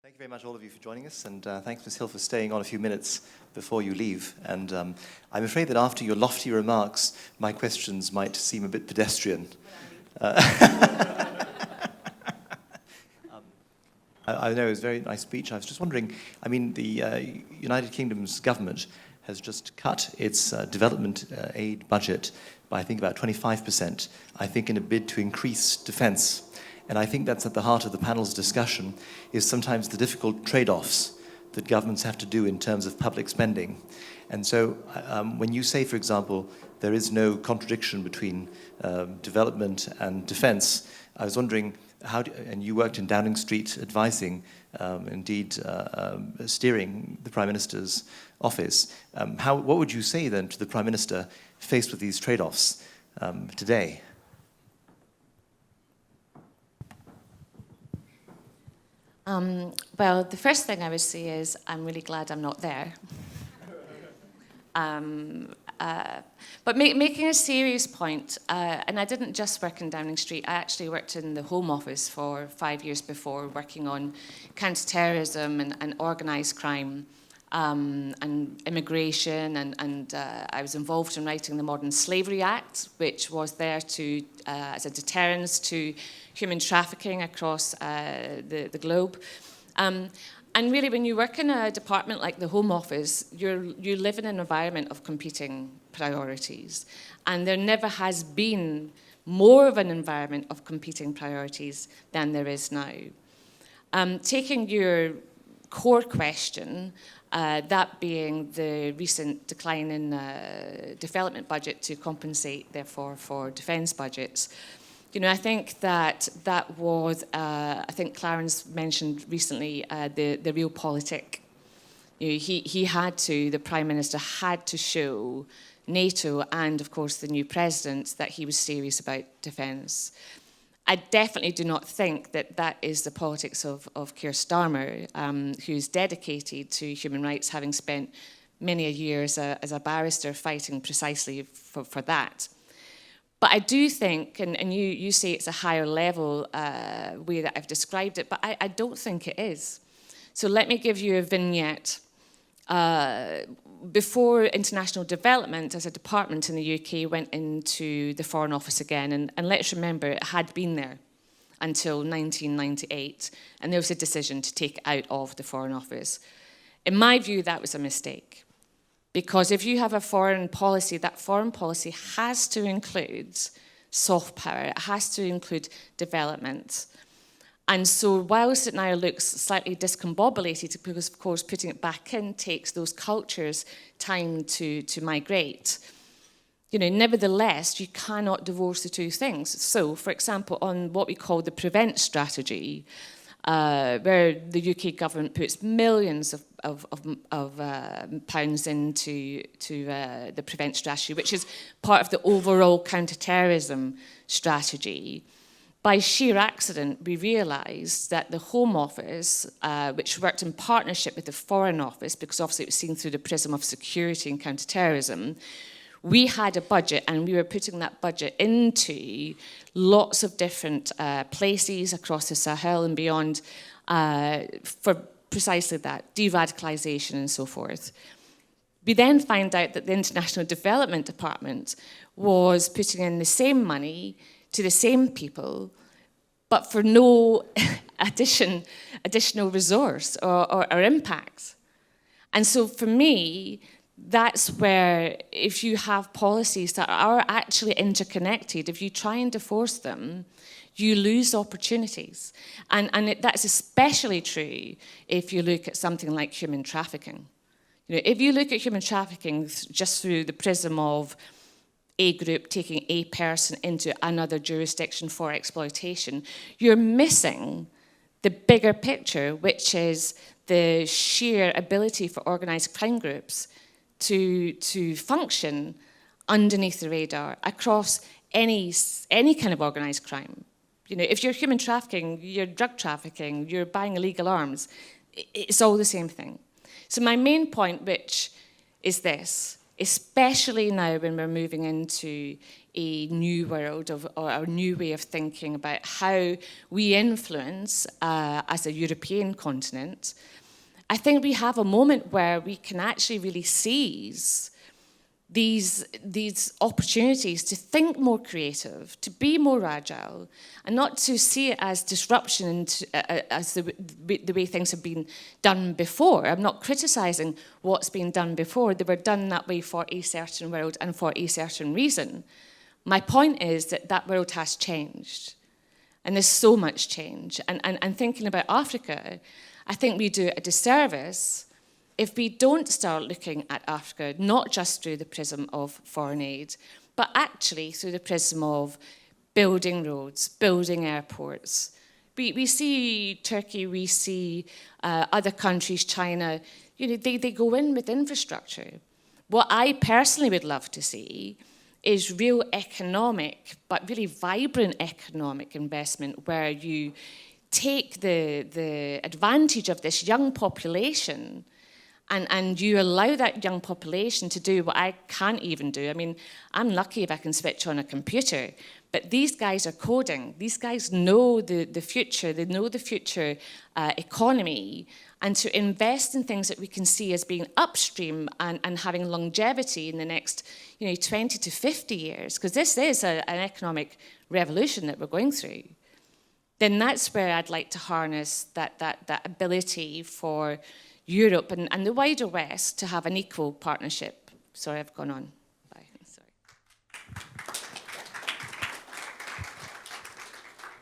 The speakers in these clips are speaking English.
Thank you very much, all of you, for joining us, and thanks, Ms. Hill, for staying on a few minutes before you leave. And I'm afraid that after your lofty remarks, my questions might seem a bit pedestrian. I know it was a very nice speech. I was just wondering, I mean, the United Kingdom's government has just cut its development aid budget by, I think, about 25%, I think in a bid to increase defence. And I think that's at the heart of the panel's discussion, is sometimes the difficult trade-offs that governments have to do in terms of public spending. And so when you say, for example, there is no contradiction between development and defence, I was wondering, and you worked in Downing Street advising, indeed steering the Prime Minister's office, what would you say then to the Prime Minister faced with these trade-offs today? Well, the first thing I would say is I'm really glad I'm not there. But making a serious point, and I didn't just work in Downing Street, I actually worked in the Home Office for 5 years before, working on counter-terrorism and organised crime and immigration, and I was involved in writing the Modern Slavery Act, which was there to as a deterrence to human trafficking across the globe. And really, when you work in a department like the Home Office, you live in an environment of competing priorities. And there never has been more of an environment of competing priorities than there is now. Taking your core question, that being the recent decline in development budget to compensate, therefore, for defence budgets, I think that was, I think Clarence mentioned recently, the realpolitik. He had to, the Prime Minister had to show NATO and, of course, the new president that he was serious about defence. I definitely do not think that is the politics of Keir Starmer, who's dedicated to human rights, having spent many a year as a barrister fighting precisely for that. But I do think, and you say it's a higher level way that I've described it, but I don't think it is. So let me give you a vignette. Before international development as a department in the UK went into the Foreign Office again, and let's remember it had been there until 1998, and there was a decision to take it out of the Foreign Office. In my view, that was a mistake. Because if you have a foreign policy, that foreign policy has to include soft power. It has to include development. And so whilst it now looks slightly discombobulated, because, of course, putting it back in takes those cultures time to migrate, nevertheless, you cannot divorce the two things. So, for example, on what we call the prevent strategy, where the UK government puts millions of pounds into the prevent strategy, which is part of the overall counter-terrorism strategy. By sheer accident, we realised that the Home Office, which worked in partnership with the Foreign Office, because obviously it was seen through the prism of security and counter-terrorism, we had a budget, and we were putting that budget into lots of different places across the Sahel and beyond for precisely that, de-radicalisation and so forth. We then find out that the International Development Department was putting in the same money to the same people, but for no additional resource or impact. And so for me, that's where, if you have policies that are actually interconnected, if you try and divorce them, you lose opportunities. And that's especially true if you look at something like human trafficking. If you look at human trafficking just through the prism of a group taking a person into another jurisdiction for exploitation, you're missing the bigger picture, which is the sheer ability for organised crime groups to function underneath the radar across any kind of organised crime. You know, if you're human trafficking, you're drug trafficking, you're buying illegal arms, it's all the same thing. So my main point, which is this, especially now when we're moving into a new world or a new way of thinking about how we influence as a European continent, I think we have a moment where we can actually really seize these opportunities to think more creative, to be more agile, and not to see it as disruption and as the way things have been done before. I'm not criticising what's been done before. They were done that way for a certain world and for a certain reason. My point is that that world has changed, and there's so much change. And thinking about Africa, I think we do it a disservice if we don't start looking at Africa, not just through the prism of foreign aid, but actually through the prism of building roads, building airports. We see Turkey, we see other countries, China, you know, they go in with infrastructure. What I personally would love to see is real economic, but really vibrant economic investment where you take the advantage of this young population and you allow that young population to do what I can't even do. I mean, I'm lucky if I can switch on a computer, but these guys are coding. These guys know the future. They know the future economy. And to invest in things that we can see as being upstream and having longevity in the next 20 to 50 years, because this is an economic revolution that we're going through, then that's where I'd like to harness that ability for Europe and the wider West to have an equal partnership. Sorry, I've gone on. Bye. Sorry.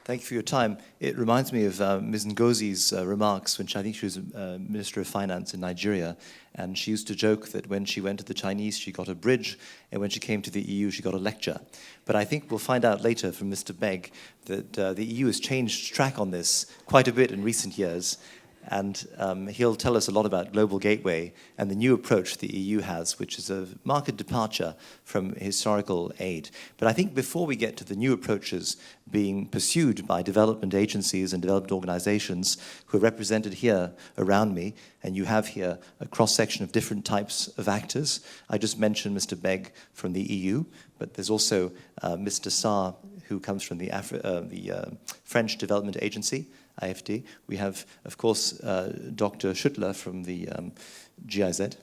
Thank you for your time. It reminds me of Ms. Ngozi's remarks when I think she was Minister of Finance in Nigeria, and she used to joke that when she went to the Chinese, she got a bridge, and when she came to the EU, she got a lecture. But I think we'll find out later from Mr. Begg that the EU has changed track on this quite a bit in recent years. And he'll tell us a lot about Global Gateway and the new approach the EU has, which is a marked departure from historical aid. But I think before we get to the new approaches being pursued by development agencies and development organizations who are represented here around me, and you have here a cross-section of different types of actors. I just mentioned Mr. Begg from the EU, but there's also Mr. Sarr, who comes from the French Development Agency, AFD. We have, of course, Dr. Schüttler from the GIZ.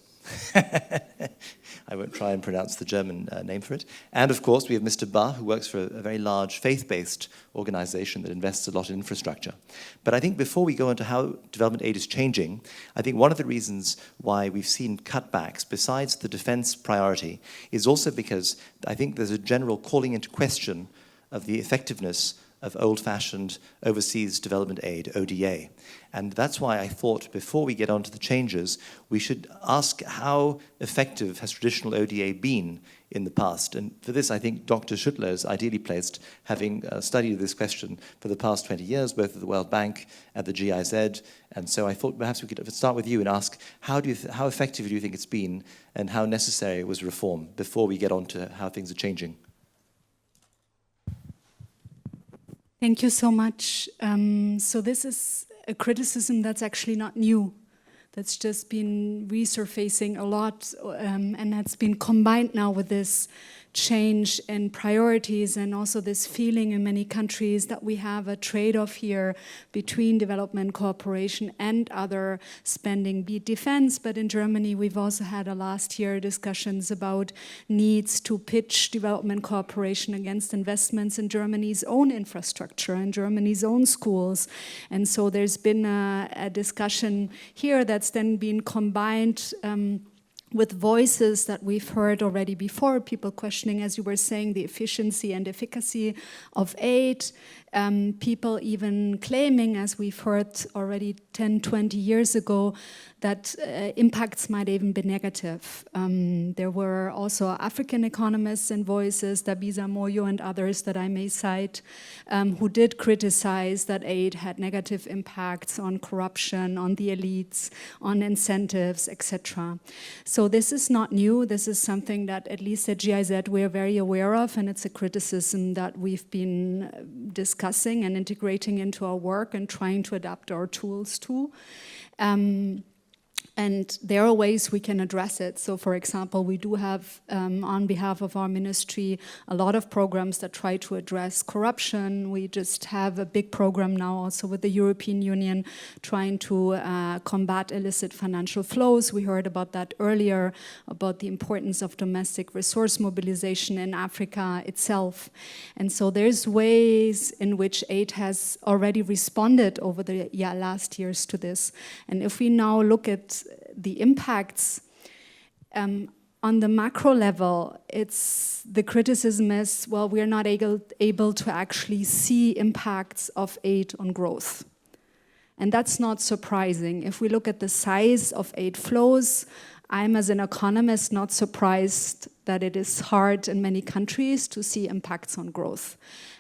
I won't try and pronounce the German name for it. And, of course, we have Mr. Ba, who works for a very large faith-based organization that invests a lot in infrastructure. But I think before we go into how development aid is changing, I think one of the reasons why we've seen cutbacks, besides the defense priority, is also because I think there's a general calling into question of the effectiveness of old-fashioned overseas development aid, ODA. And that's why I thought before we get on to the changes, we should ask how effective has traditional ODA been in the past. And for this, I think Dr. Schüttler is ideally placed, having studied this question for the past 20 years, both at the World Bank and the GIZ. And so I thought perhaps we could start with you and ask, how effective do you think it's been and how necessary was reform before we get on to how things are changing? Thank you so much. So this is a criticism that's actually not new. That's just been resurfacing a lot, and that's been combined now with this change in priorities and also this feeling in many countries that we have a trade-off here between development cooperation and other spending, be it defense, but in Germany we've also had last year discussions about needs to pitch development cooperation against investments in Germany's own infrastructure and Germany's own schools. And so there's been a discussion here that's then been combined with voices that we've heard already before, people questioning, as you were saying, the efficiency and efficacy of aid, people even claiming, as we've heard already 10, 20 years ago, that impacts might even be negative. There were also African economists and voices, Dabisa Moyo and others that I may cite, who did criticize that aid had negative impacts on corruption, on the elites, on incentives, etc. So this is not new. This is something that at least at GIZ we're very aware of, and it's a criticism that we've been discussing discussing and integrating into our work and trying to adapt our tools to. And there are ways we can address it. So, for example, we do have, on behalf of our ministry, a lot of programs that try to address corruption. We just have a big program now also with the European Union trying to combat illicit financial flows. We heard about that earlier, about the importance of domestic resource mobilization in Africa itself. And so there's ways in which aid has already responded over the last years to this. And if we now look at the impacts on the macro level, the criticism is, well, we're not able to actually see impacts of aid on growth. And that's not surprising. If we look at the size of aid flows, I'm, as an economist, not surprised that it is hard in many countries to see impacts on growth.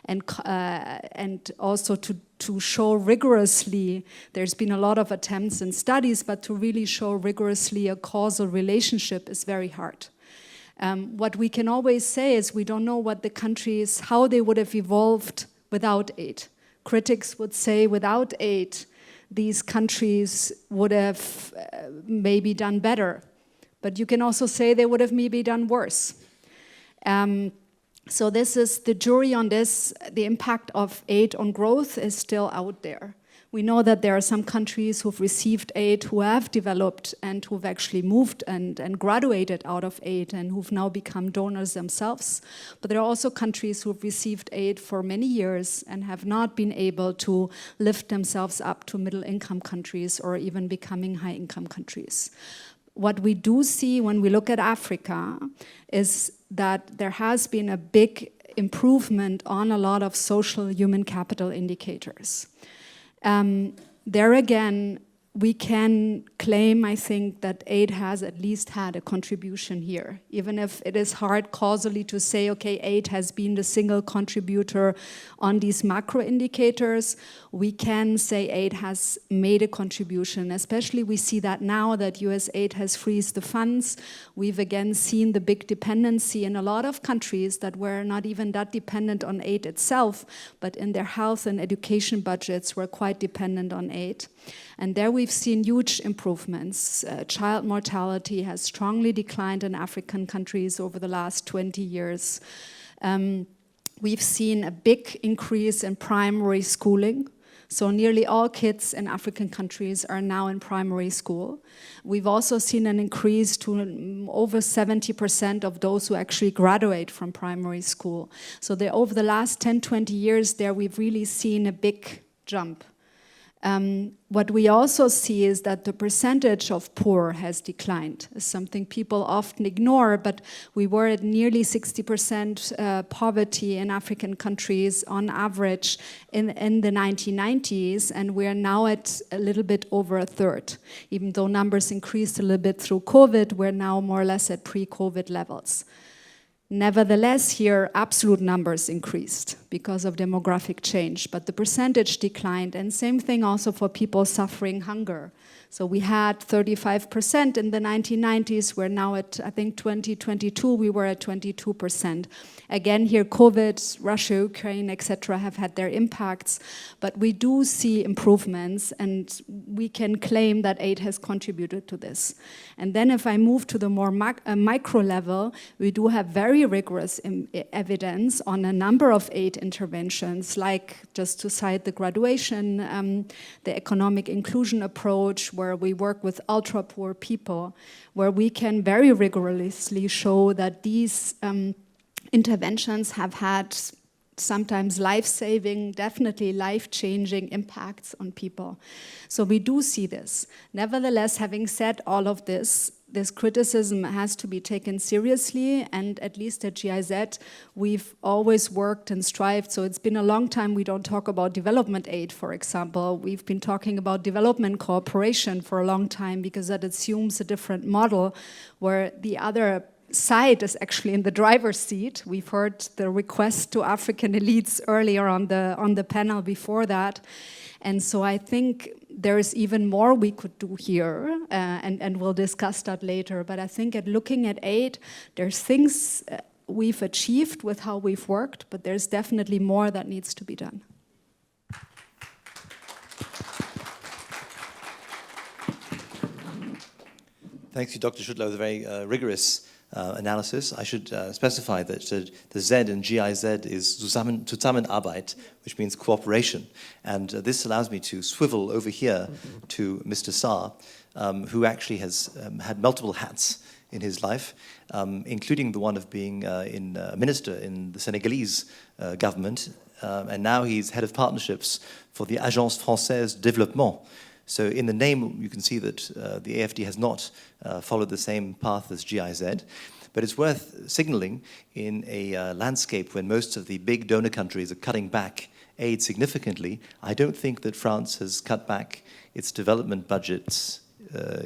And also to show rigorously, there's been a lot of attempts and studies, but to really show rigorously a causal relationship is very hard. What we can always say is we don't know what the countries, how they would have evolved without aid. Critics would say without aid, these countries would have maybe done better. But you can also say they would have maybe done worse. So this is the jury on this. The impact of aid on growth is still out there. We know that there are some countries who've received aid who have developed and who've actually moved and graduated out of aid and who've now become donors themselves. But there are also countries who've received aid for many years and have not been able to lift themselves up to middle-income countries or even becoming high-income countries. What we do see when we look at Africa is that there has been a big improvement on a lot of social human capital indicators. There again, we can claim, I think, that aid has at least had a contribution here, even if it is hard causally to say, okay, aid has been the single contributor on these macro indicators. We can say aid has made a contribution, especially we see that now that USAID has freezed the funds. We've again seen the big dependency in a lot of countries that were not even that dependent on aid itself, but in their health and education budgets were quite dependent on aid. And there we've seen huge improvements. Child mortality has strongly declined in African countries over the last 20 years. We've seen a big increase in primary schooling. So nearly all kids in African countries are now in primary school. We've also seen an increase to over 70% of those who actually graduate from primary school. So over the last 10, 20 years there, we've really seen a big jump. What we also see is that the percentage of poor has declined. It's something people often ignore, but we were at nearly 60% poverty in African countries on average in the 1990s, and we're now at a little bit over a third. Even though numbers increased a little bit through COVID, we're now more or less at pre-COVID levels. Nevertheless, here absolute numbers increased because of demographic change, but the percentage declined, and same thing also for people suffering hunger. So we had 35% in the 1990s, we're now at, I think, 2022, we were at 22%. Again, here COVID, Russia, Ukraine, etc. have had their impacts, but we do see improvements, and we can claim that aid has contributed to this. And then if I move to the more micro level, we do have very rigorous evidence on a number of aid interventions, like, just to cite the graduation, the economic inclusion approach, where we work with ultra-poor people, where we can very rigorously show that these interventions have had sometimes life-saving, definitely life-changing impacts on people. So we do see this. Nevertheless, having said all of this, this criticism has to be taken seriously, and at least at GIZ, we've always worked and strived. So it's been a long time we don't talk about development aid, for example. We've been talking about development cooperation for a long time because that assumes a different model where the other side is actually in the driver's seat. We've heard the request to African elites earlier on the panel before that. And so I think there is even more we could do here, and we'll discuss that later. But I think at looking at aid, there's things we've achieved with how we've worked, but there's definitely more that needs to be done. Thanks to Dr. Schüttler, with a very rigorous analysis. I should specify that the Z in GIZ is Zusammenarbeit, which means cooperation. And this allows me to swivel over here to Mr. Sarr, who actually has had multiple hats in his life, including the one of being a minister in the Senegalese government. And now he's head of partnerships for the Agence Française de Développement. So in the name, you can see that the AFD has not followed the same path as GIZ, but it's worth signaling in a landscape when most of the big donor countries are cutting back aid significantly. I don't think that France has cut back its development budgets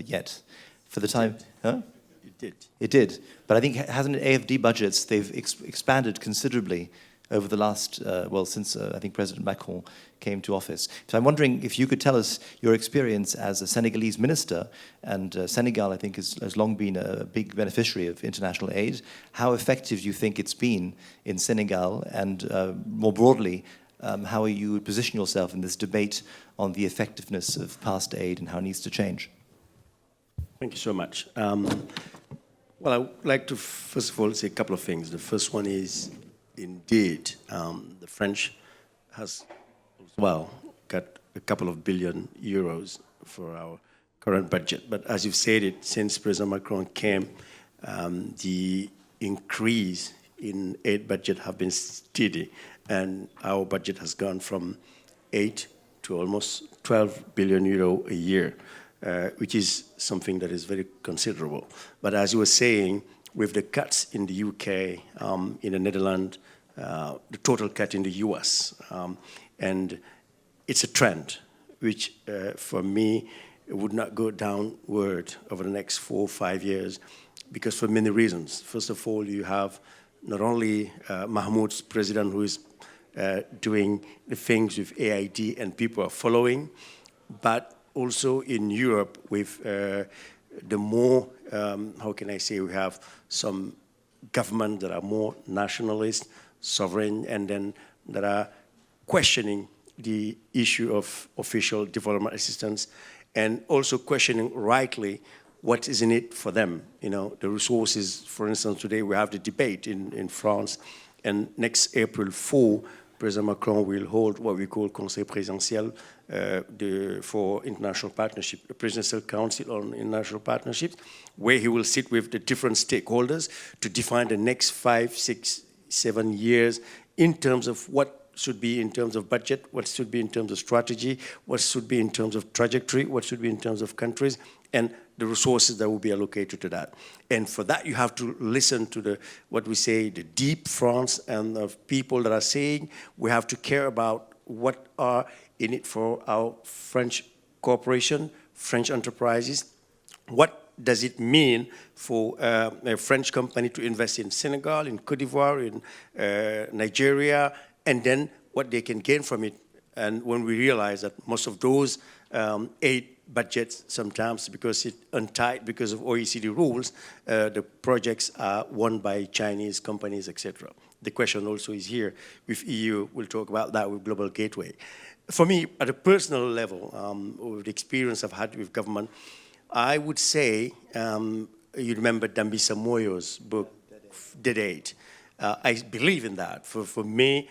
yet. For the time, huh? It did. It did, but I think hasn't AFD budgets, they've expanded considerably over the last, well, since I think President Macron came to office. So I'm wondering if you could tell us your experience as a Senegalese minister, and Senegal, I think, has long been a big beneficiary of international aid. How effective do you think it's been in Senegal, and more broadly, how you would position yourself in this debate on the effectiveness of past aid and how it needs to change? Thank you so much. Well, I would like to, first of all, say a couple of things. The first one is, indeed, the French has as well got a couple of billion euros for our current budget. But as you've said it, since President Macron came, the increase in aid budget have been steady, and our budget has gone from 8 to almost 12 billion euro a year, which is something that is very considerable. But as you were saying, with the cuts in the UK, in the Netherlands, the total cut in the US, and it's a trend which, for me, would not go downward over the next 4 or 5 years, because for many reasons. First of all, you have not only Mahmoud's president, who is doing the things with AID and people are following, but also in Europe with the more, how can I say, we have some governments that are more nationalist, sovereign, and then that are questioning the issue of official development assistance, and also questioning rightly what is in it for them. You know, the resources, for instance, today we have the debate in France, and next April 4, President Macron will hold what we call Conseil Présidentiel for International Partnership, the Presidential Council on International Partnerships, where he will sit with the different stakeholders to define the next 5, 6, 7 years in terms of what should be in terms of budget, what should be in terms of strategy, what should be in terms of trajectory, what should be in terms of countries, and the resources that will be allocated to that. And for that, you have to listen to what we say, the deep France, and of people that are saying we have to care about what are in it for our French corporation, French enterprises. What does it mean for a French company to invest in Senegal, in Cote d'Ivoire, in Nigeria, and then what they can gain from it? And when we realize that most of those aid budgets, sometimes because it's untied because of OECD rules, the projects are won by Chinese companies, etc. The question also is here with EU. We'll talk about that with Global Gateway. For me, at a personal level, with the experience I've had with government, I would say, you remember Dambisa Moyo's book, Dead Aid. I believe in that. For me,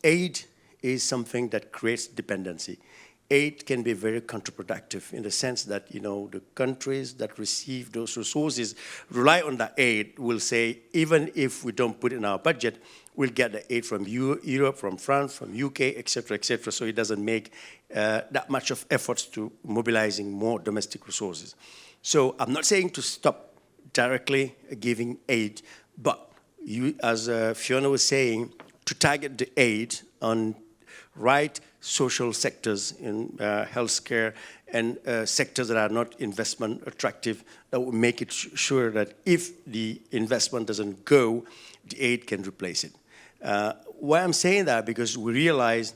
aid is something that creates dependency. Aid can be very counterproductive in the sense that, you know, the countries that receive those resources rely on that aid, will say, even if we don't put it in our budget, we'll get the aid from Europe, from France, from UK, etc., etc. So it doesn't make that much of efforts to mobilizing more domestic resources. So I'm not saying to stop directly giving aid, but you, as Fiona was saying, to target the aid on right social sectors in healthcare and sectors that are not investment attractive, that will make it sure that if the investment doesn't go, the aid can replace it. Why I'm saying that, because we realize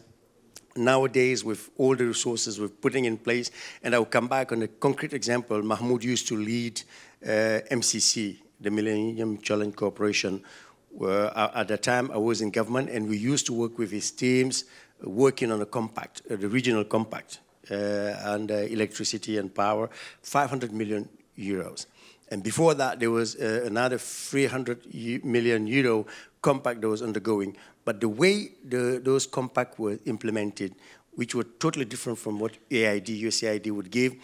nowadays with all the resources we're putting in place, and I'll come back on a concrete example. Mahmoud used to lead MCC, the Millennium Challenge Corporation, where at that time I was in government, and we used to work with his teams working on a compact, the regional compact, and electricity and power, 500 million euros. And before that, there was another 300 million euro compact that was undergoing. But the way those compacts were implemented, which were totally different from what USAID would give,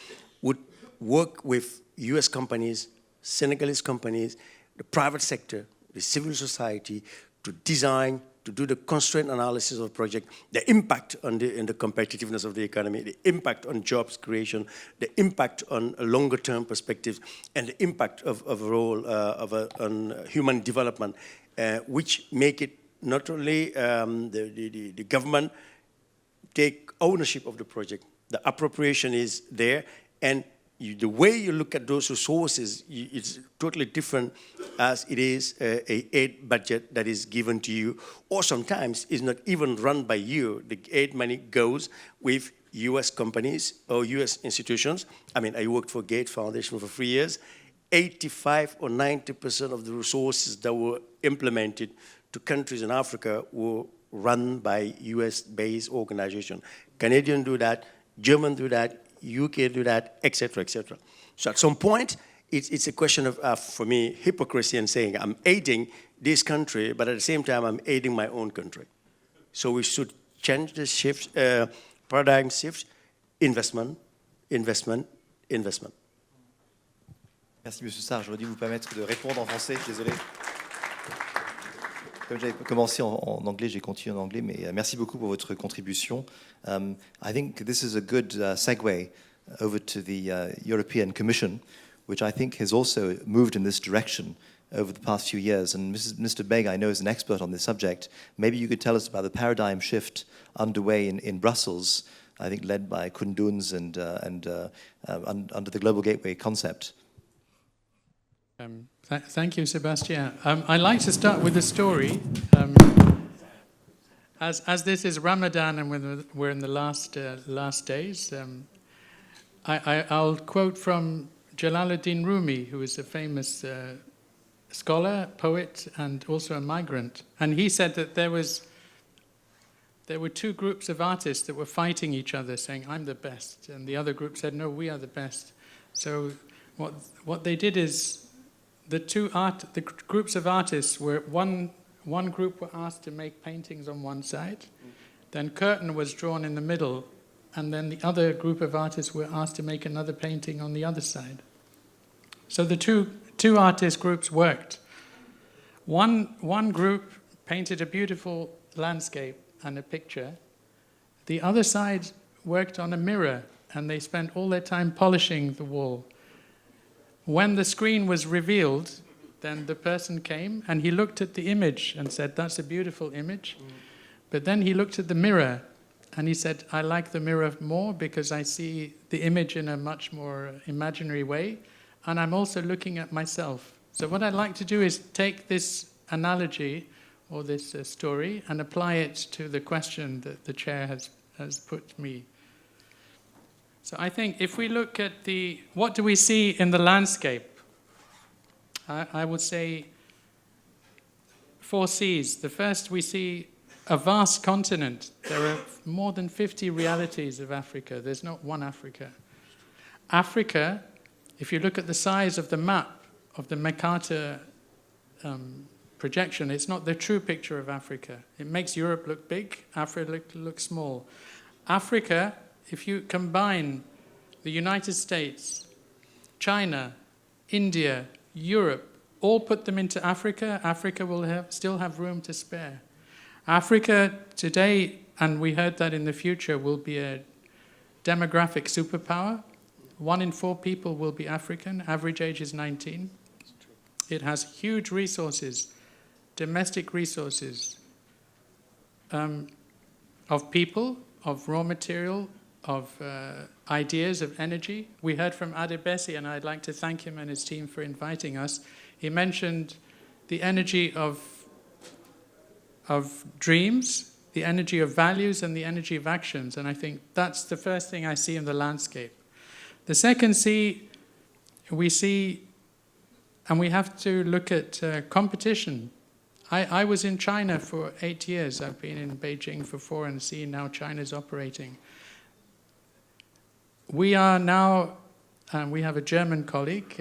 would work with US companies, Senegalese companies, the private sector, the civil society, to design, to do the constraint analysis of the project, the impact on the competitiveness of the economy, the impact on jobs creation, the impact on a longer-term perspective, and the impact of a role on human development, which make it not only the government take ownership of the project, the appropriation is there, and the way you look at those resources, it's totally different as it is a aid budget that is given to you, or sometimes is not even run by you. The aid money goes with US companies or US institutions. I mean, I worked for Gates Foundation for 3 years. 85 or 90% of the resources that were implemented to countries in Africa were run by US-based organizations. Canadians do that, Germans do that, UK do that, etc., etc. So at some point, it's a question of, for me, hypocrisy and saying I'm aiding this country, but at the same time, I'm aiding my own country. So we should change the shift, paradigm shift, investment, investment, investment. Merci, M. Sarr. J'aurais dû vous permettre de répondre en français, désolé. Comme j'avais commencé en anglais, j'ai continué en anglais, mais merci beaucoup pour votre contribution. I think this is a good segue over to the European Commission, which I think has also moved in this direction over the past few years. And Mr. Beg, I know, is an expert on this subject. Maybe you could tell us about the paradigm shift underway in Brussels, I think led by Koundounz and under the Global Gateway concept. Thank you, Sebastian. I'd like to start with a story. As this is Ramadan and we're in the last days, I'll quote from Jalaluddin Rumi, who is a famous scholar, poet, and also a migrant. And he said that there were two groups of artists that were fighting each other, saying, "I'm the best," and the other group said, "No, we are the best." So what they did is, the groups of artists were one group were asked to make paintings on one side, then curtain was drawn in the middle, and then the other group of artists were asked to make another painting on the other side. So the two artist groups worked. One group painted a beautiful landscape and a picture. The other side worked on a mirror, and they spent all their time polishing the wall. When the screen was revealed, then the person came and he looked at the image and said, "That's a beautiful image." But then he looked at the mirror and he said, "I like the mirror more because I see the image in a much more imaginary way, and I'm also looking at myself." So what I'd like to do is take this analogy or this story and apply it to the question that the chair has put me. So I think if we look at what do we see in the landscape? I would say 4 C's. The first, we see a vast continent. There are more than 50 realities of Africa. There's not one Africa. Africa, if you look at the size of the map of the Mercator projection, it's not the true picture of Africa. It makes Europe look big, Africa look small. Africa, if you combine the United States, China, India, Europe, all put them into Africa, Africa will still have room to spare. Africa today, and we heard that in the future, will be a demographic superpower. 1 in 4 people will be African. Average age is 19. It has huge resources, domestic resources, of people, of raw material, of ideas, of energy. We heard from Adebesi, and I'd like to thank him and his team for inviting us. He mentioned the energy of dreams, the energy of values, and the energy of actions. And I think that's the first thing I see in the landscape. The second C, we see, and we have to look at competition. I was in China for 8 years. I've been in Beijing for 4 and see now China's operating. We are now and we have a German colleague.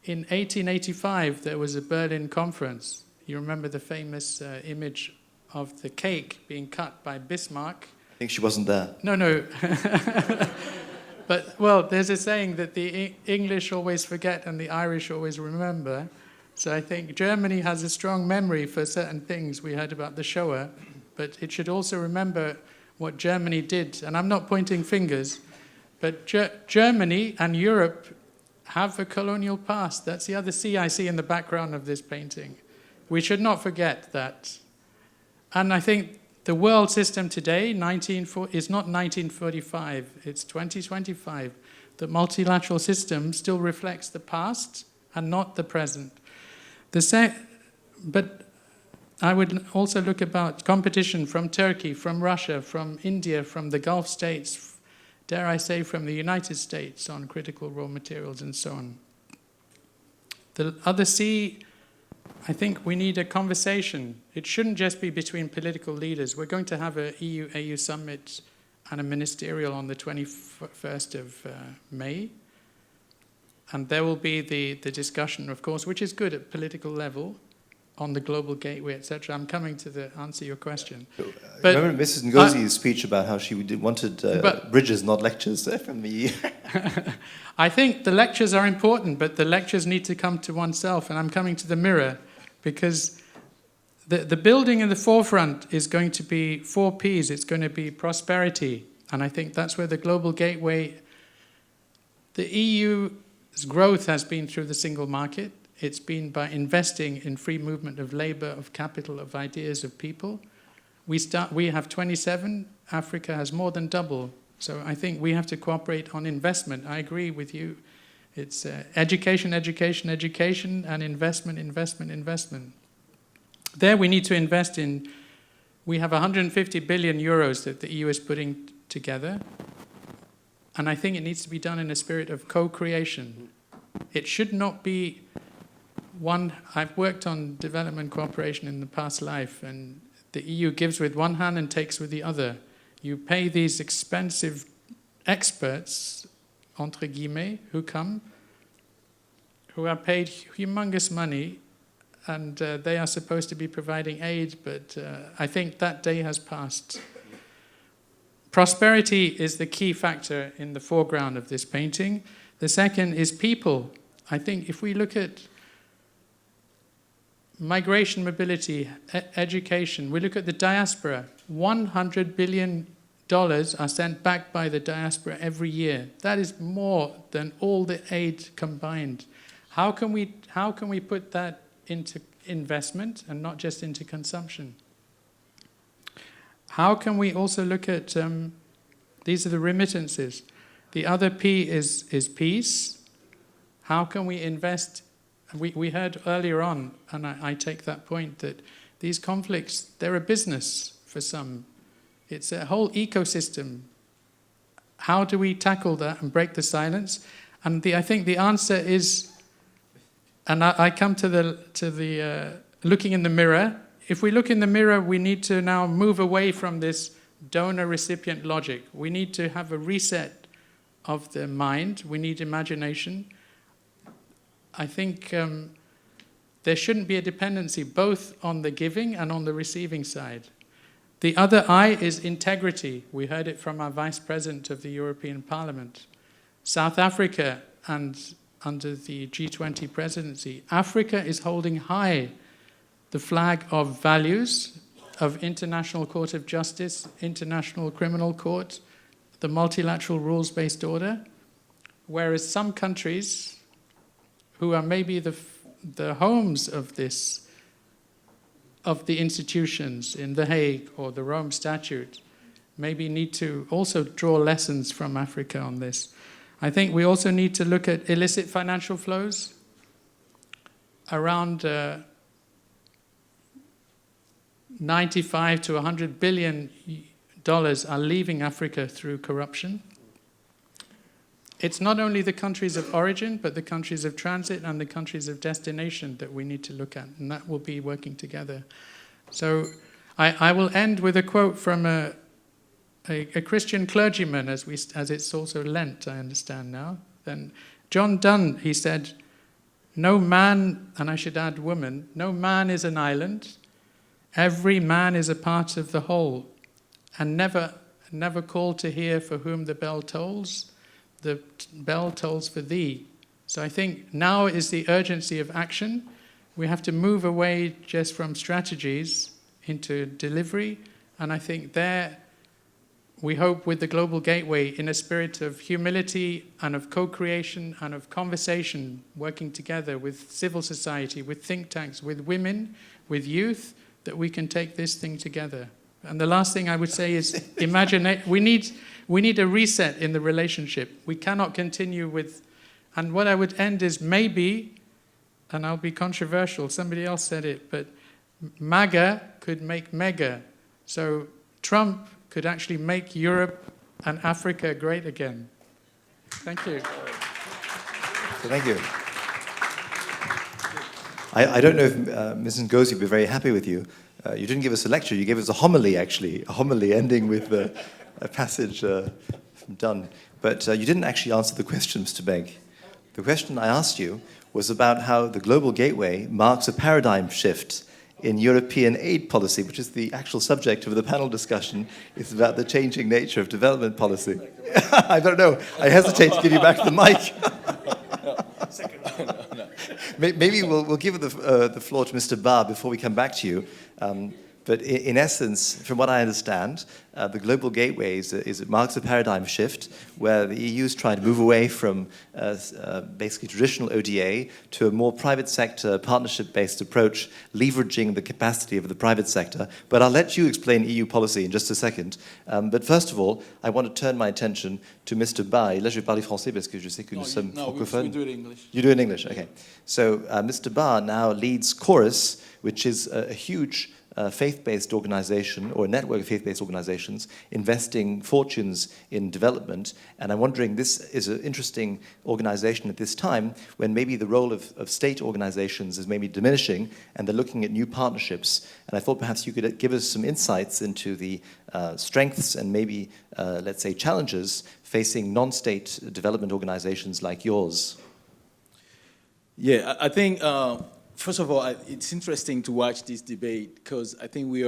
In 1885, there was a Berlin conference. You remember the famous image of the cake being cut by Bismarck? I think she wasn't there. No. But, well, there's a saying that the English always forget and the Irish always remember. So I think Germany has a strong memory for certain things. We heard about the Shoah, but it should also remember what Germany did. And I'm not pointing fingers, but Germany and Europe have a colonial past. That's the other C I see in the background of this painting. We should not forget that. And I think the world system today is not 1945, it's 2025. The multilateral system still reflects the past and not the present. But I would also look about competition from Turkey, from Russia, from India, from the Gulf states, dare I say from the United States on critical raw materials and so on. The other C, I think we need a conversation. It shouldn't just be between political leaders. We're going to have a EU-AU summit and a ministerial on the 21st of May. And there will be the discussion, of course, which is good at political level, on the global gateway, etc. I'm coming to answer your question. But remember Mrs. Ngozi's speech about how she wanted bridges, not lectures from the EU? I think the lectures are important, but the lectures need to come to oneself, and I'm coming to the mirror, because the building in the forefront is going to be 4 Ps. It's going to be prosperity, and I think that's where the global gateway, the EU's growth has been through the single market. It's been by investing in free movement of labor, of capital, of ideas, of people. We have 27, Africa has more than double. So I think we have to cooperate on investment. I agree with you. It's education, education, education, and investment, investment, investment. There we need to invest in, we have 150 billion euros that the EU is putting together. And I think it needs to be done in a spirit of co-creation. It should not be I've worked on development cooperation in the past life, and the EU gives with one hand and takes with the other. You pay these expensive experts, entre guillemets, who come, who are paid humongous money, and they are supposed to be providing aid, but I think that day has passed. Prosperity is the key factor in the foreground of this painting. The second is people. I think if we look at migration, mobility, education, we look at the diaspora, $100 billion are sent back by the diaspora every year. That is more than all the aid combined. How can we put that into investment and not just into consumption? How can we also look at, these are the remittances. The other P is peace. How can we invest? We heard earlier on, and I take that point, that these conflicts, they're a business for some. It's a whole ecosystem. How do we tackle that and break the silence? And I think the answer is, and I come to the looking in the mirror. If we look in the mirror, we need to now move away from this donor-recipient logic. We need to have a reset of the mind. We need imagination. I think there shouldn't be a dependency both on the giving and on the receiving side. The other I is integrity. We heard it from our Vice President of the European Parliament. South Africa, and under the G20 presidency, Africa is holding high the flag of values, of International Court of Justice, International Criminal Court, the multilateral rules-based order, whereas some countries who are maybe the homes of this, of the institutions in The Hague or the Rome Statute, maybe need to also draw lessons from Africa on this. I think we also need to look at illicit financial flows. Around 95 to $100 billion are leaving Africa through corruption. It's not only the countries of origin, but the countries of transit and the countries of destination that we need to look at, and that will be working together. So I will end with a quote from a Christian clergyman, as it's also Lent, I understand now, And John Donne, he said, no man, and I should add woman, no man is an island. Every man is a part of the whole. And never call to hear for whom the bell tolls. The bell tolls for thee. So I think now is the urgency of action. We have to move away just from strategies into delivery. And I think there, we hope with the Global Gateway, in a spirit of humility and of co-creation and of conversation, working together with civil society, with think tanks, with women, with youth, that we can take this thing together. And the last thing I would say is, we need a reset in the relationship. We cannot continue with, and what I would end is maybe, and I'll be controversial, somebody else said it, but MAGA could make mega. So Trump could actually make Europe and Africa great again. Thank you. So thank you. I don't know if Mrs. Ngozi would be very happy with you. You didn't give us a lecture, you gave us a homily, actually. A homily ending with a passage from Donne. But you didn't actually answer the question, Mr. Begg. The question I asked you was about how the Global Gateway marks a paradigm shift in European aid policy, which is the actual subject of the panel discussion. It's about the changing nature of development policy. I don't know. I hesitate to give you back the mic. Maybe we'll give the floor to Mr. Ba before we come back to you. But in essence, from what I understand, the Global Gateway it marks a paradigm shift where the EU is trying to move away from basically traditional ODA to a more private sector, partnership-based approach, leveraging the capacity of the private sector. But I'll let you explain EU policy in just a second. But first of all, I want to turn my attention to Mr. Ba. Et là, je vais parler français parce que je sais que nous sommes francophones. We do it in English. You do it in English, okay. So Mr. Ba now leads Chorus, which is a huge faith-based organization, or a network of faith-based organizations, investing fortunes in development. And I'm wondering, this is an interesting organization at this time when maybe the role of state organizations is maybe diminishing and they're looking at new partnerships. And I thought perhaps you could give us some insights into the strengths and maybe, let's say, challenges facing non-state development organizations like yours. Yeah, I think first of all, it's interesting to watch this debate because I think we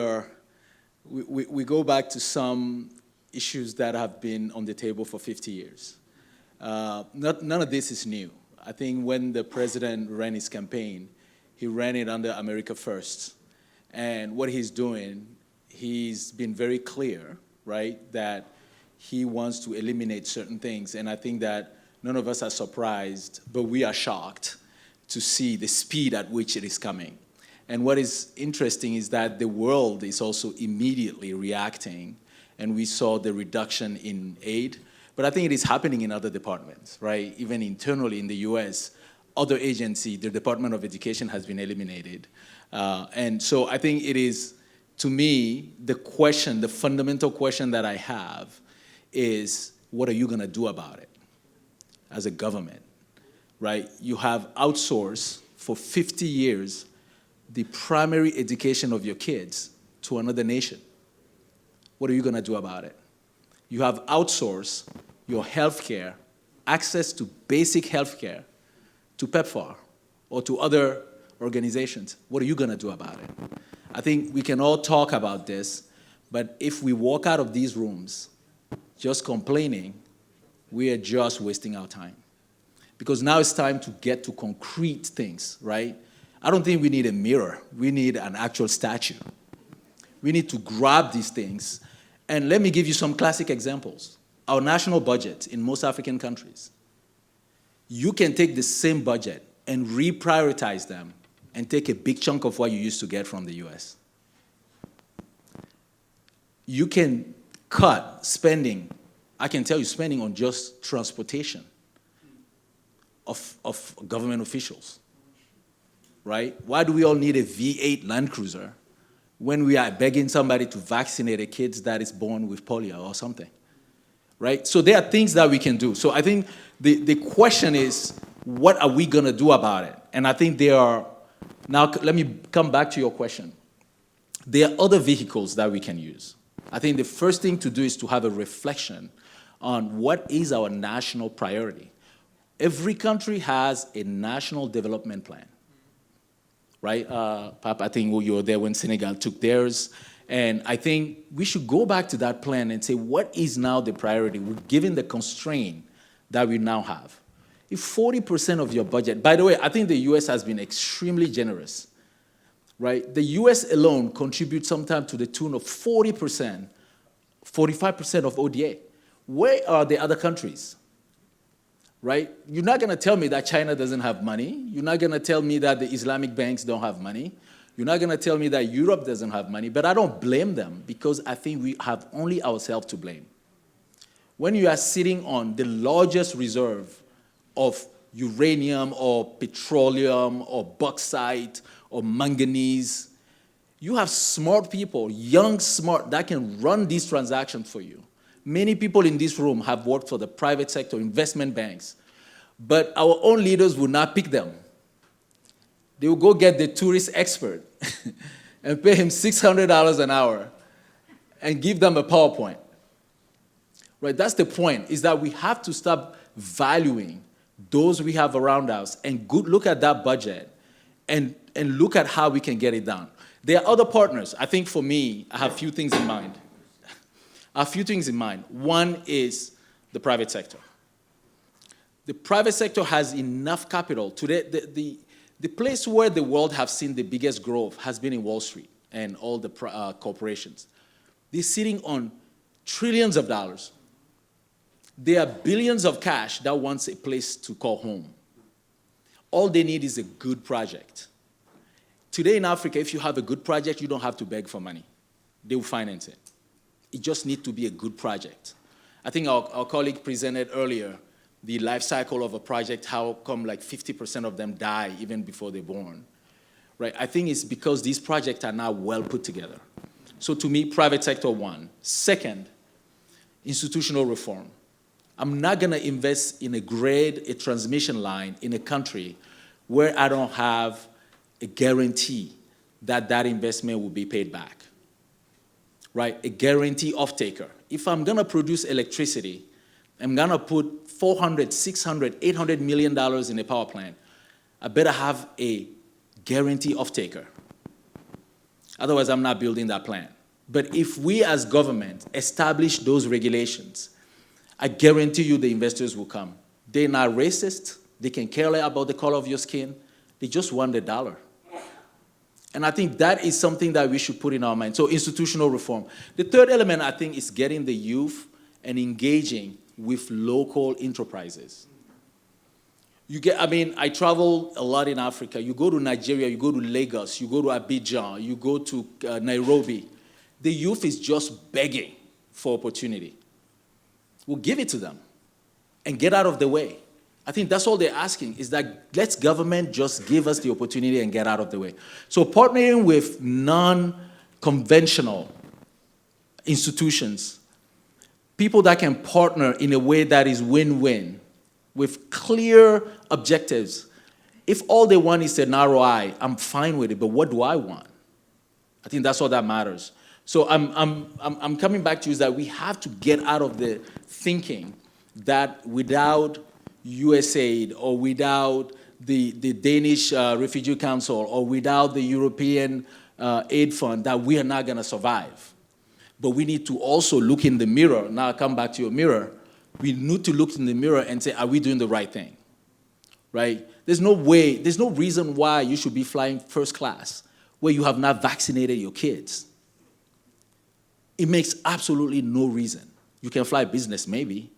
go back to some issues that have been on the table for 50 years. None of this is new. I think when the president ran his campaign, he ran it under America First. And what he's doing, he's been very clear, right, that he wants to eliminate certain things. And I think that none of us are surprised, but we are shocked to see the speed at which it is coming. And what is interesting is that the world is also immediately reacting, and we saw the reduction in aid. But I think it is happening in other departments, right? Even internally in the US, other agencies, the Department of Education has been eliminated. And so I think it is, to me, the fundamental question that I have is, what are you gonna do about it as a government? Right? You have outsourced for 50 years the primary education of your kids to another nation. What are you going to do about it? You have outsourced your healthcare, access to basic healthcare, to PEPFAR or to other organizations. What are you going to do about it? I think we can all talk about this, but if we walk out of these rooms just complaining, we are just wasting our time. Because now it's time to get to concrete things, right? I don't think we need a mirror. We need an actual statue. We need to grab these things. And let me give you some classic examples. Our national budget in most African countries. You can take the same budget and reprioritize them and take a big chunk of what you used to get from the US. You can cut spending, I can tell you spending on just transportation of government officials, right? Why do we all need a V8 Land Cruiser when we are begging somebody to vaccinate a kid that is born with polio or something, right? So there are things that we can do. So I think the question is, what are we gonna do about it? And I think there are, now let me come back to your question. There are other vehicles that we can use. I think the first thing to do is to have a reflection on what is our national priority. Every country has a national development plan, right? Pap, I think you were there when Senegal took theirs. And I think we should go back to that plan and say, what is now the priority, given the constraint that we now have? If 40% of your budget, by the way, I think the US has been extremely generous, right? The US alone contributes sometimes to the tune of 40%, 45% of ODA. Where are the other countries? Right? You're not going to tell me that China doesn't have money. You're not going to tell me that the Islamic banks don't have money. You're not going to tell me that Europe doesn't have money. But I don't blame them, because I think we have only ourselves to blame. When you are sitting on the largest reserve of uranium or petroleum or bauxite or manganese, you have smart people, young, smart, that can run these transactions for you. Many people in this room have worked for the private sector, investment banks, but our own leaders will not pick them. They will go get the tourist expert and pay him $600 an hour and give them a PowerPoint. Right? That's the point, is that we have to stop valuing those we have around us and look at that budget and look at how we can get it done. There are other partners. I think for me, I have a few things in mind. One is the private sector. The private sector has enough capital. Today, the place where the world have seen the biggest growth has been in Wall Street and all the corporations. They're sitting on trillions of dollars. There are billions of cash that wants a place to call home. All they need is a good project. Today in Africa, if you have a good project, you don't have to beg for money. They will finance it. It just needs to be a good project. I think our colleague presented earlier the life cycle of a project, how come like 50% of them die even before they're born, right? I think it's because these projects are now well put together. So to me, private sector, one. Second, institutional reform. I'm not gonna invest in a transmission line in a country where I don't have a guarantee that that investment will be paid back. Right, a guarantee off-taker. If I'm gonna produce electricity, I'm gonna put $400, $600, $800 million in a power plant, I better have a guarantee off-taker. Otherwise, I'm not building that plant. But if we as government establish those regulations, I guarantee you the investors will come. They're not racist, they can care less about the color of your skin, they just want the dollar. And I think that is something that we should put in our mind. So institutional reform. The third element, I think, is getting the youth and engaging with local enterprises. I travel a lot in Africa. You go to Nigeria, you go to Lagos, you go to Abidjan, you go to Nairobi. The youth is just begging for opportunity. We'll give it to them and get out of the way. I think that's all they're asking, is that let's government just give us the opportunity and get out of the way. So partnering with non-conventional institutions, people that can partner in a way that is win-win, with clear objectives. If all they want is an ROI, I'm fine with it, but what do I want? I think that's all that matters. So I'm coming back to is that we have to get out of the thinking that without USAID or without the Danish Refugee Council or without the European Aid Fund that we are not going to survive. But we need to also look in the mirror. Now I come back to your mirror. We need to look in the mirror and say, are we doing the right thing? Right? There's no reason why you should be flying first class where you have not vaccinated your kids. It makes absolutely no reason. You can fly business maybe,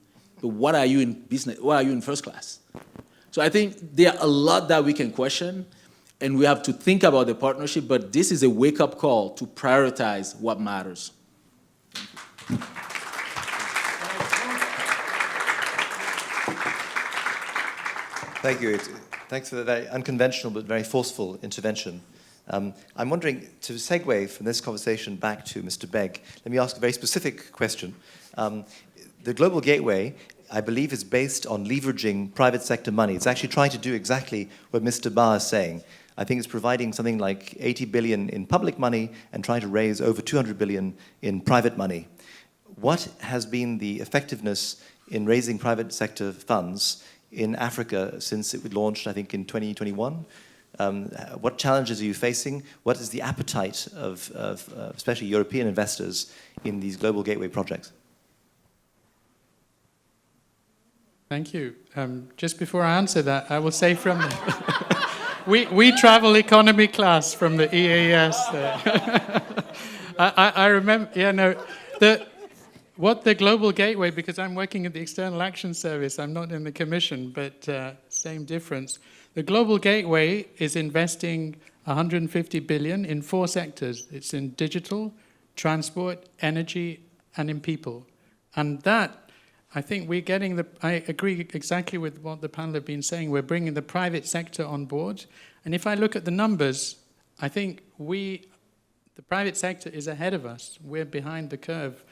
but what are you in business? Why are you in first class? So I think there are a lot that we can question, and we have to think about the partnership, but this is a wake-up call to prioritize what matters. Thank you. Thanks for the very unconventional but very forceful intervention. I'm wondering, to segue from this conversation back to Mr. Begg, let me ask a very specific question. The Global Gateway, I believe, is based on leveraging private sector money. It's actually trying to do exactly what Mr. Ba is saying. I think it's providing something like 80 billion in public money and trying to raise over 200 billion in private money. What has been the effectiveness in raising private sector funds in Africa since it was launched, I think, in 2021. What challenges are you facing? What is the appetite of especially European investors in these global gateway projects? Thank you. Just before I answer that, I will say from we travel economy class from the EAS. I remember, what the Global Gateway, because I'm working at the External Action Service, I'm not in the Commission, but same difference. The Global Gateway is investing 150 billion in 4 sectors. It's in digital, transport, energy, and in people. And that, I think we're getting I agree exactly with what the panel have been saying. We're bringing the private sector on board. And if I look at the numbers, I think the private sector is ahead of us. We're behind the curve.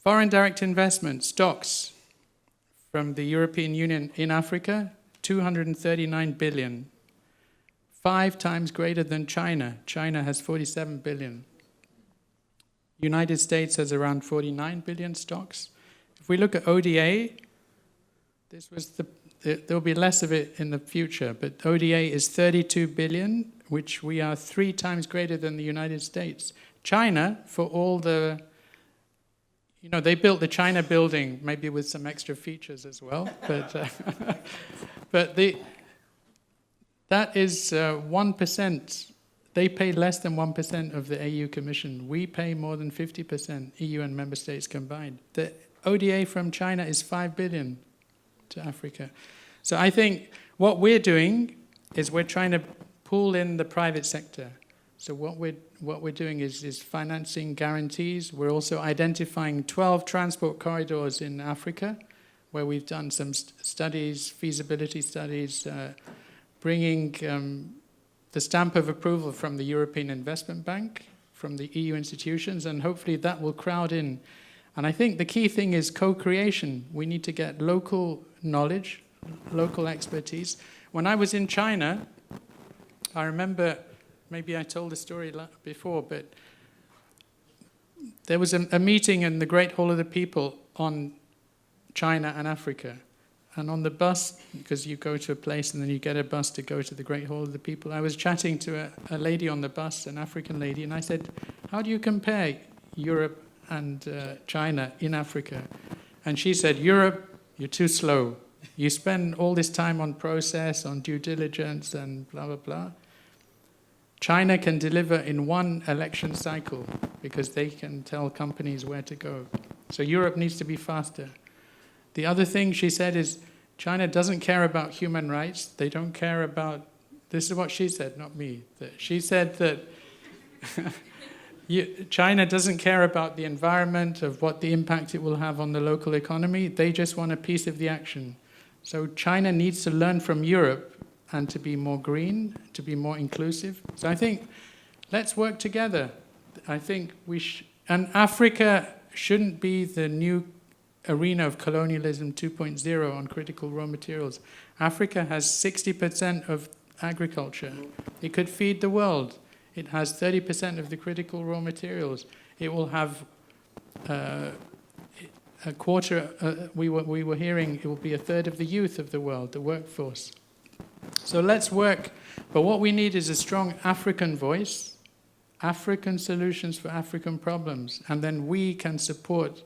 Foreign direct investment, stocks from the European Union in Africa, 239 billion. 5 times greater than China. China has 47 billion. United States has around 49 billion stocks. If we look at ODA, there'll be less of it in the future, but ODA is 32 billion, which we are 3 times greater than the United States. China, for all the, they built the China building, maybe with some extra features as well, but that is 1%. They pay less than 1% of the AU Commission. We pay more than 50%, EU and member states combined. The ODA from China is 5 billion to Africa. So I think what we're doing is we're trying to pull in the private sector. So what we're doing is financing guarantees. We're also identifying 12 transport corridors in Africa, where we've done some studies, feasibility studies, bringing the stamp of approval from the European Investment Bank, from the EU institutions, and hopefully that will crowd in. And I think the key thing is co-creation. We need to get local knowledge, local expertise. When I was in China, I remember, maybe I told the story before, but there was a meeting in the Great Hall of the People on China and Africa. And on the bus, because you go to a place and then you get a bus to go to the Great Hall of the People, I was chatting to a lady on the bus, an African lady, and I said, how do you compare Europe and China in Africa? And she said, Europe, you're too slow. You spend all this time on process, on due diligence, and blah, blah, blah. China can deliver in 1 election cycle because they can tell companies where to go. So Europe needs to be faster. The other thing she said is China doesn't care about human rights. They don't care about, this is what she said, not me. She said that China doesn't care about the environment, of what the impact it will have on the local economy. They just want a piece of the action. So China needs to learn from Europe and to be more green, to be more inclusive. So I think let's work together. I think and Africa shouldn't be the new arena of colonialism 2.0 on critical raw materials. Africa has 60% of agriculture. It could feed the world. It has 30% of the critical raw materials. It will have a quarter, we were hearing, it will be 1/3 of the youth of the world, the workforce. So let's work. But what we need is a strong African voice, African solutions for African problems, and then we can support.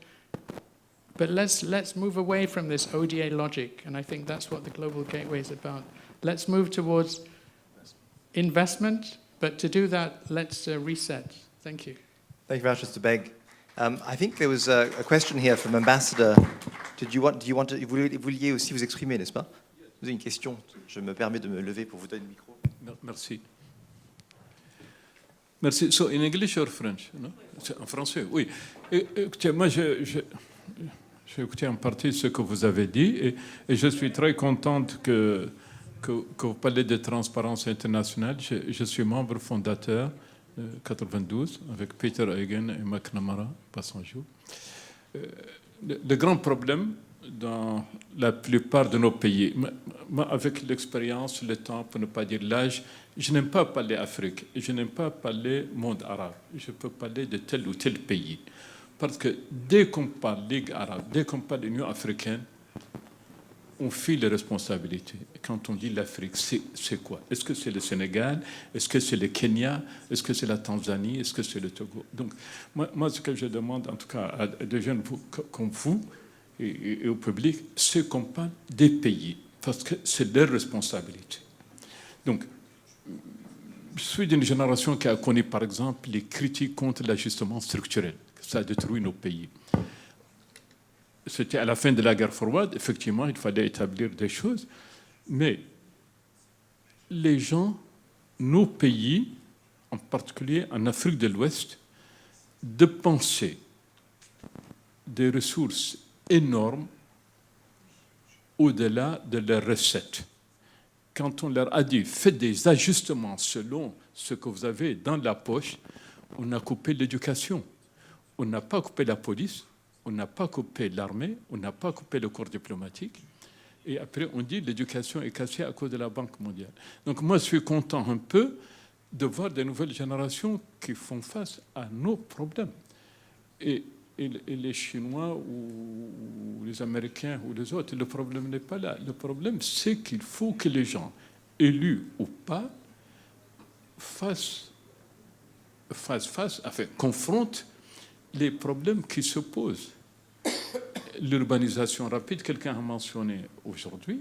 But let's move away from this ODA logic, and I think that's what the Global Gateway is about. Let's move towards investment, but to do that, let's reset. Thank you. Thank you very much, Mr. Beg. I think there was a question here from Ambassador. Vous vouliez aussi vous exprimer, n'est-ce pas? Vous avez une question. Je me permets de me lever pour vous donner le micro. Merci. Merci. So in English or French? No? En français, oui. Écoutez, moi, j'ai écouté en partie ce que vous avez dit et je suis très contente que vous parlez de transparence internationale. Je suis membre fondateur de 92 avec Peter Eugen et McNamara Passanjo. Le grand problème dans la plupart de nos pays, moi, avec l'expérience, le temps, pour ne pas dire l'âge, je n'aime pas parler Afrique, je n'aime pas parler monde arabe. Je peux parler de tel ou tel pays. Parce que dès qu'on parle Ligue arabe, dès qu'on parle Union africaine, on fuit les responsabilités. Quand on dit l'Afrique, c'est quoi? Est-ce que c'est le Sénégal? Est-ce que c'est le Kenya? Est-ce que c'est la Tanzanie? Est-ce que c'est le Togo? Donc, moi, ce que je demande, en tout cas, à des jeunes comme vous et au public, c'est qu'on parle des pays, parce que c'est leur responsabilité. Donc, je suis d'une génération qui a connu, par exemple, les critiques contre l'ajustement structurel. Ça a détruit nos pays. C'était à la fin de la guerre froide, effectivement, il fallait établir des choses, mais les gens, nos pays, en particulier en Afrique de l'Ouest, dépensaient des ressources énormes au-delà de leurs recettes. Quand on leur a dit, faites des ajustements selon ce que vous avez dans la poche, on a coupé l'éducation. On n'a pas coupé la police, on n'a pas coupé l'armée, on n'a pas coupé le corps diplomatique. Et après, on dit l'éducation est cassée à cause de la Banque mondiale. Donc moi, je suis content un peu de voir des nouvelles générations qui font face à nos problèmes. Et les Chinois ou les Américains ou les autres, le problème n'est pas là. Le problème, c'est qu'il faut que les gens, élus ou pas, confrontent les problèmes qui se posent. L'urbanisation rapide, quelqu'un a mentionné aujourd'hui.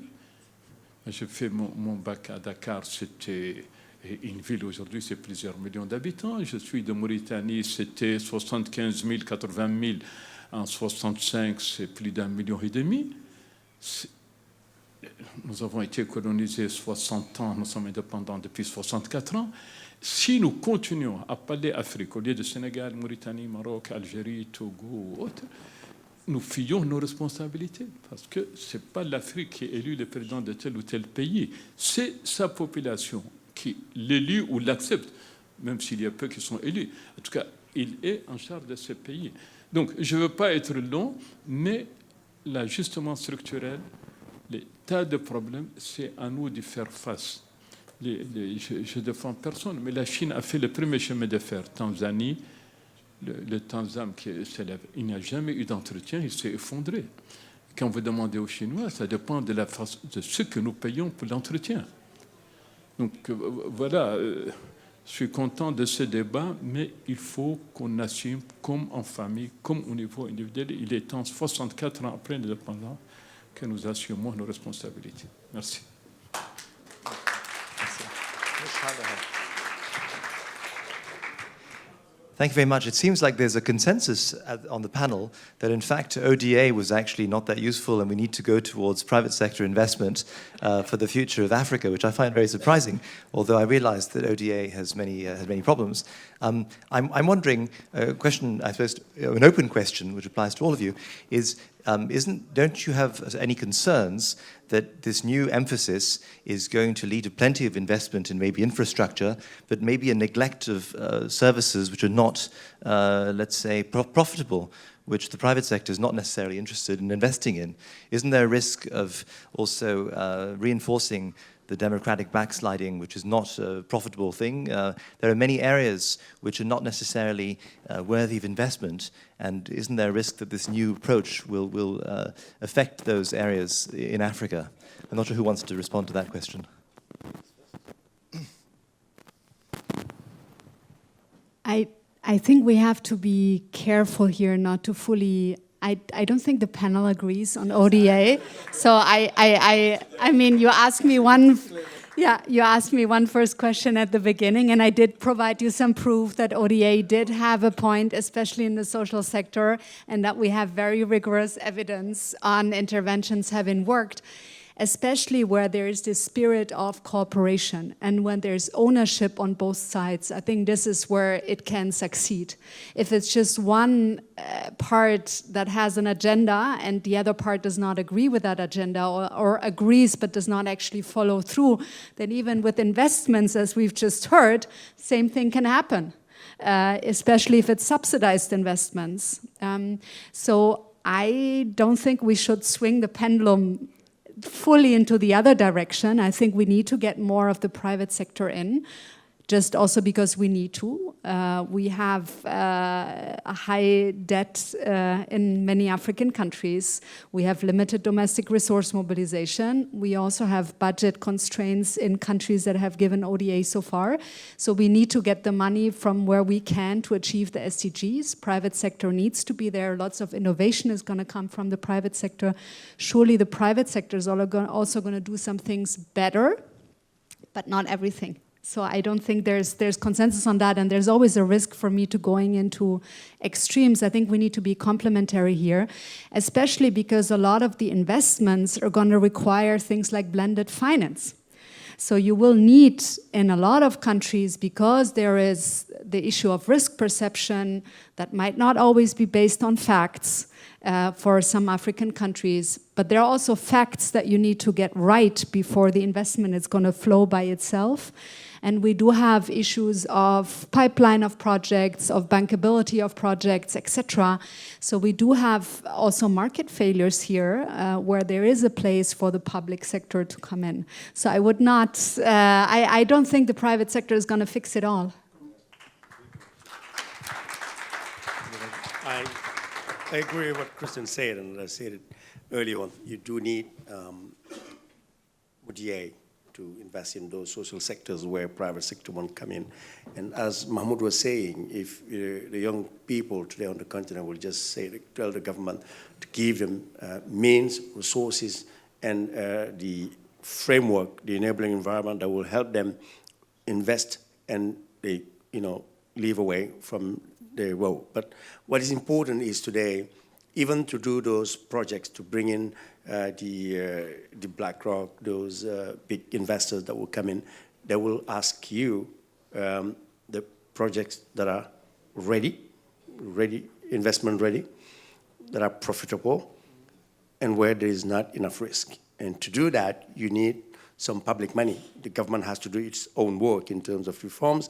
J'ai fait mon bac à Dakar, c'était une ville aujourd'hui, c'est plusieurs millions d'habitants. Je suis de Mauritanie, c'était 75 000, 80 000. En 65, c'est plus d'1,5 million. Nous avons été colonisés 60 ans, nous sommes indépendants depuis 64 ans. Si nous continuons à parler Afrique, au lieu de Sénégal, Mauritanie, Maroc, Algérie, Togo ou autres, nous fuyons nos responsabilités. Parce que ce n'est pas l'Afrique qui élit le président de tel ou tel pays. C'est sa population qui l'élit ou l'accepte, même s'il y a peu qui sont élus. En tout cas, il est en charge de ce pays. Donc, je ne veux pas être long, mais l'ajustement structurel, les tas de problèmes, c'est à nous d'y faire face. Je ne défends personne, mais la Chine a fait le premier chemin de fer. Tanzanie, le Tanzam qui s'élève, il n'y a jamais eu d'entretien, il s'est effondré. Quand vous demandez aux Chinois, ça dépend de ce que nous payons pour l'entretien. Donc voilà, je suis content de ce débat, mais il faut qu'on assume, comme en famille, comme au niveau individuel. Il est temps, 64 ans après l'indépendance, que nous assumons nos responsabilités. Merci. Thank you very much. It seems like there's a consensus on the panel that, in fact, ODA was actually not that useful and we need to go towards private sector investment for the future of Africa, which I find very surprising, although I realize that ODA has many problems. I'm wondering, a question, I suppose, an open question, which applies to all of you, is don't you have any concerns that this new emphasis is going to lead to plenty of investment in maybe infrastructure, but maybe a neglect of services which are not, let's say, profitable, which the private sector is not necessarily interested in investing in? Isn't there a risk of also reinforcing the democratic backsliding, which is not a profitable thing? There are many areas which are not necessarily worthy of investment, and isn't there a risk that this new approach will affect those areas in Africa? I'm not sure who wants to respond to that question. I think we have to be careful here not to fully... I don't think the panel agrees on ODA. So I mean, you asked me one first question at the beginning, and I did provide you some proof that ODA did have a point, especially in the social sector, and that we have very rigorous evidence on interventions having worked, especially where there is this spirit of cooperation and when there's ownership on both sides. I think this is where it can succeed. If it's just one part that has an agenda and the other part does not agree with that agenda or agrees but does not actually follow through, then even with investments, as we've just heard, same thing can happen, especially if it's subsidized investments. So I don't think we should swing the pendulum fully into the other direction. I think we need to get more of the private sector in, just also because we need to. We have a high debt in many African countries. We have limited domestic resource mobilization. We also have budget constraints in countries that have given ODA so far. So we need to get the money from where we can to achieve the SDGs. Private sector needs to be there. Lots of innovation is going to come from the private sector. Surely the private sector is also going to do some things better, but not everything. So I don't think there's consensus on that, and there's always a risk for me to going into extremes. I think we need to be complementary here, especially because a lot of the investments are going to require things like blended finance. So you will need, in a lot of countries, because there is the issue of risk perception that might not always be based on facts for some African countries, but there are also facts that you need to get right before the investment is going to flow by itself. And we do have issues of pipeline of projects, of bankability of projects, etc. So we do have also market failures here where there is a place for the public sector to come in. So I would not, I don't think the private sector is going to fix it all. I agree with what Kristen said, and I said it earlier on. You do need ODA to invest in those social sectors where private sector won't come in. And as Mahmoud was saying, if the young people today on the continent will just say, tell the government to give them means, resources, and the framework, the enabling environment that will help them invest and they, live away from the road. But what is important is today, even to do those projects, to bring in the BlackRock, those big investors that will come in, they will ask you the projects that are ready, investment ready, that are profitable, and where there is not enough risk. And to do that, you need some public money. The government has to do its own work in terms of reforms,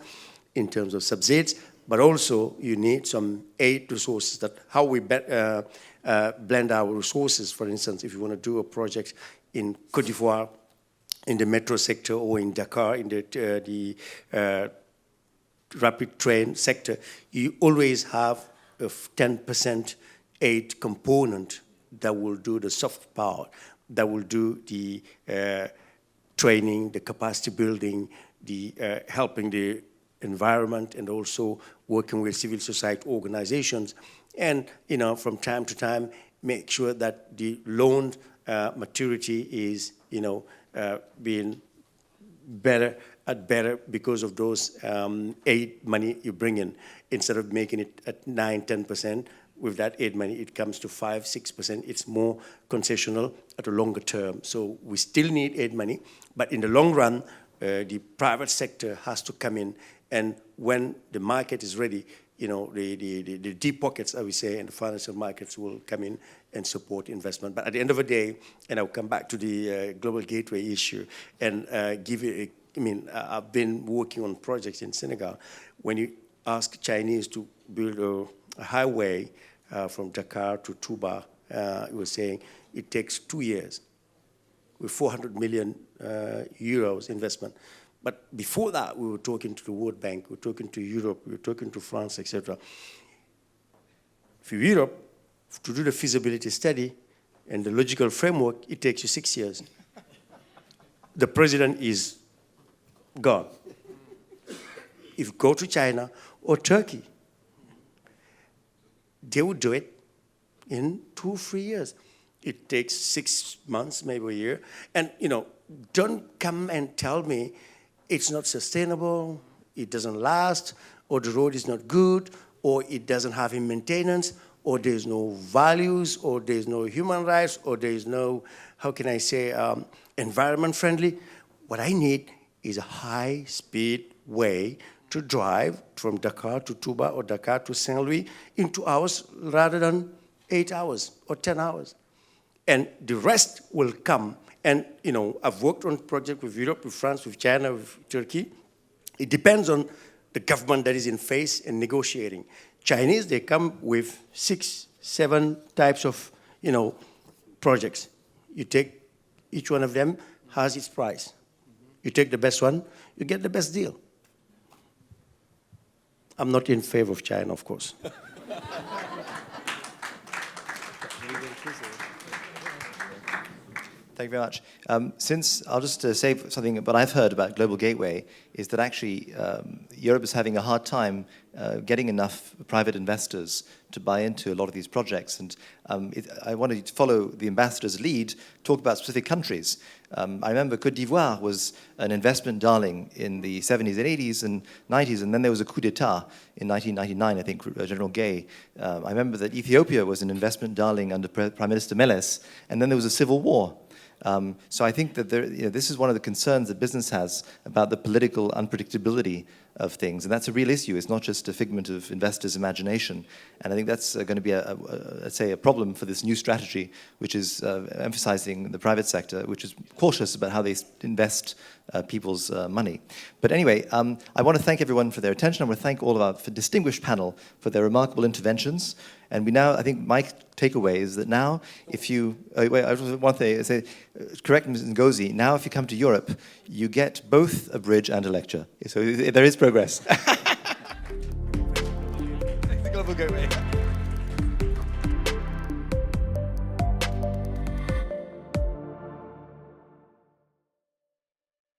in terms of subsidies, but also you need some aid resources, that how we blend our resources. For instance, if you want to do a project in Côte d'Ivoire, in the metro sector, or in Dakar, in the rapid train sector, you always have a 10% aid component that will do the soft power, that will do the training, the capacity building, the helping the environment, and also working with civil society organizations. And, from time to time, make sure that the loan maturity is, being better because of those aid money you bring in. Instead of making it at 9-10%, with that aid money, it comes to 5-6%. It's more concessional at a longer term. So we still need aid money, but in the long run, the private sector has to come in. And when the market is ready, the deep pockets, I would say, and the financial markets will come in and support investment. But at the end of the day, and I'll come back to the global gateway issue and give you, I've been working on projects in Senegal. When you ask Chinese to build a highway from Dakar to Touba, it was saying it takes 2 years with 400 million euros investment. But before that, we were talking to the World Bank, we were talking to Europe, we were talking to France, etc. For Europe, to do the feasibility study and the logical framework, it takes you 6 years. The president is gone. If you go to China or Turkey, they would do it in 2-3 years. It takes 6 months, maybe a year. And, don't come and tell me it's not sustainable, it doesn't last, or the road is not good, or it doesn't have any maintenance, or there's no values, or there's no human rights, or there's no, how can I say, environment friendly. What I need is a high-speed way to drive from Dakar to Touba or Dakar to Saint-Louis in 2 hours rather than 8 hours or 10 hours. And the rest will come. And, I've worked on projects with Europe, with France, with China, with Turkey. It depends on the government that is in face and negotiating. Chinese, they come with 6-7 types of, projects. You take each one of them has its price. You take the best one, you get the best deal. I'm not in favor of China, of course. Thank you very much. Since I'll just say something, what I've heard about Global Gateway is that actually Europe is having a hard time getting enough private investors to buy into a lot of these projects. And I wanted to follow the ambassador's lead, talk about specific countries. I remember Côte d'Ivoire was an investment darling in the 70s and 80s and 90s, and then there was a coup d'etat in 1999, I think, General Gay. I remember that Ethiopia was an investment darling under Prime Minister Meles, and then there was a civil war. So I think that this is one of the concerns that business has about the political unpredictability of things, and that's a real issue. It's not just a figment of investors' imagination, and I think that's going to be, let's say, a problem for this new strategy, which is emphasizing the private sector, which is cautious about how they invest people's money. But anyway, I want to thank everyone for their attention. I want to thank all of our distinguished panel for their remarkable interventions. And we now, I think my takeaway is that now, if you, wait, I just one thing, say, correct Ms. Ngozi, now if you come to Europe, you get both a bridge and a lecture. So there is progress. The Global Gateway.